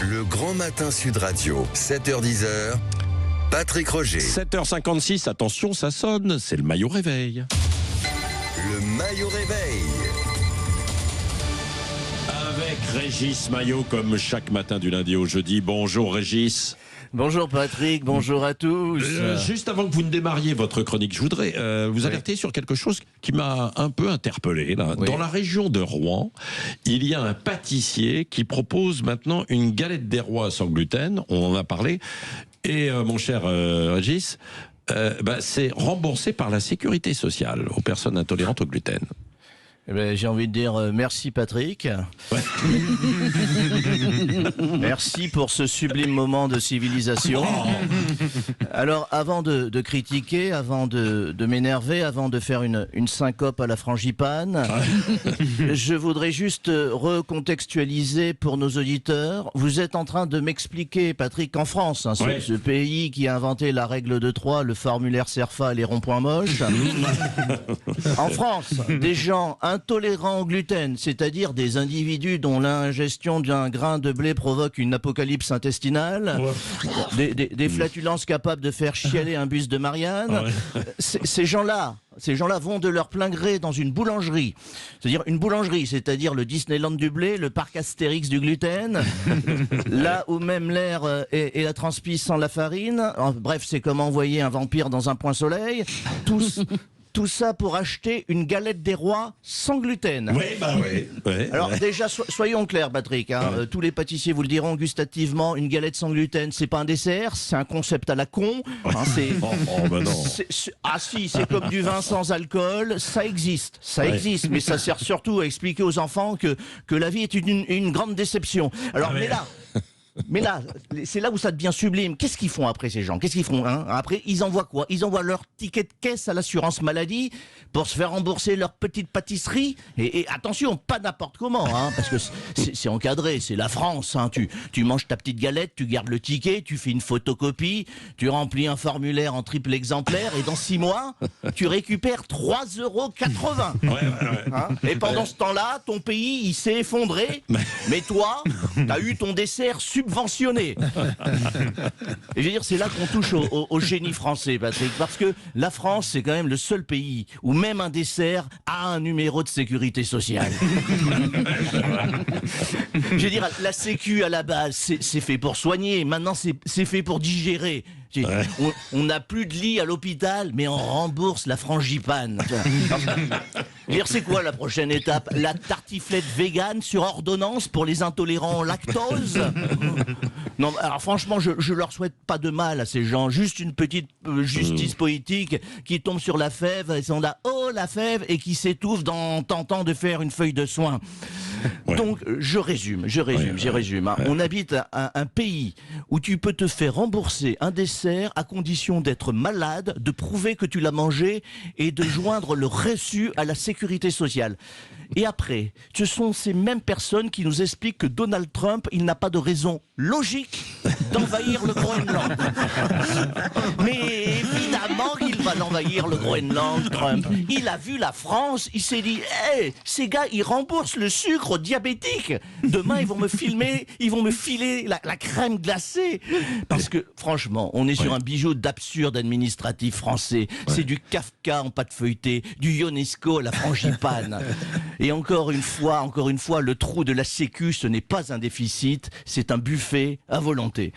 Le Grand Matin Sud Radio, 7h-10h, Patrick Roger. 7h56, attention, ça sonne, c'est le maillot réveil. Le maillot réveil. Avec Régis Maillot, comme chaque matin du lundi au jeudi. Bonjour Régis. Bonjour Patrick, bonjour à tous. Juste avant que vous ne démarriez votre chronique, je voudrais vous alerter sur quelque chose qui m'a un peu interpellé. Là. Oui. Dans la région de Rouen, il y a un pâtissier qui propose maintenant une galette des rois sans gluten, on en a parlé, et mon cher Régis, c'est remboursé par la sécurité sociale aux personnes intolérantes au gluten. Eh ben, j'ai envie de dire merci Patrick. Ouais. Merci pour ce sublime moment de civilisation. Alors avant de critiquer, avant de m'énerver, avant de faire une syncope à la frangipane, je voudrais juste recontextualiser pour nos auditeurs. Vous êtes en train de m'expliquer, Patrick, qu'en France, ce pays qui a inventé la règle de 3, le formulaire CERFA et les ronds-points moches, en France, des gens intolérants au gluten, c'est-à-dire des individus dont l'ingestion d'un grain de blé provoque une apocalypse intestinale, des flatulences capables de faire chialer un bus de Marianne, ces gens-là vont de leur plein gré dans une boulangerie. C'est-à-dire une boulangerie, c'est-à-dire le Disneyland du blé, le parc Astérix du gluten, là où même l'air et la transpi sans la farine. Bref, c'est comme envoyer un vampire dans un point soleil. Tout ça pour acheter une galette des rois sans gluten. Oui. Alors déjà, soyons clairs, Patrick. Tous les pâtissiers vous le diront gustativement, une galette sans gluten, c'est pas un dessert, c'est un concept à la con. C'est comme du vin sans alcool, ça existe, mais ça sert surtout à expliquer aux enfants que la vie est une grande déception. Alors, mais là, c'est là où ça devient sublime. Qu'est-ce qu'ils font après ces gens? Qu'est-ce qu'ils font Après, ils envoient quoi? Ils envoient leur ticket de caisse à l'assurance maladie pour se faire rembourser leur petite pâtisserie. Et attention, pas n'importe comment, parce que c'est encadré, c'est la France. Tu manges ta petite galette, tu gardes le ticket, tu fais une photocopie, tu remplis un formulaire en triple exemplaire et dans 6 mois, tu récupères 3,80 €. Et pendant ce temps-là, ton pays, il s'est effondré, mais toi, t'as eu ton dessert subventionné. Et je veux dire, c'est là qu'on touche au génie français, Patrick, parce que la France, c'est quand même le seul pays où même un dessert a un numéro de sécurité sociale. Je veux dire, la sécu à la base, c'est fait pour soigner. Maintenant, c'est fait pour digérer. On n'a plus de lit à l'hôpital, mais on rembourse la frangipane. C'est quoi la prochaine étape? La tartiflette végane sur ordonnance pour les intolérants au lactose? Non, alors franchement, je leur souhaite pas de mal à ces gens. Juste une petite justice poétique qui tombe sur la fève, et sont là, oh la fève, et qui s'étouffe en tentant de faire une feuille de soin. Donc, je résume. On habite un pays où tu peux te faire rembourser un dessert à condition d'être malade, de prouver que tu l'as mangé et de joindre le reçu à la sécurité sociale. Et après, ce sont ces mêmes personnes qui nous expliquent que Donald Trump, il n'a pas de raison logique d'envahir le Groenland. Mais évidemment qu'il va l'envahir, le Groenland, Trump. Il a vu la France, il s'est dit, ces gars, ils remboursent le sucre aux diabétiques. Demain, ils vont me filer la crème glacée. Parce que, franchement, on est sur un bijou d'absurde administratif français. C'est du Kafka en pâte feuilletée, du Ionesco à la frangipane. Et encore une fois, le trou de la sécu, ce n'est pas un déficit, c'est un buffet à volonté.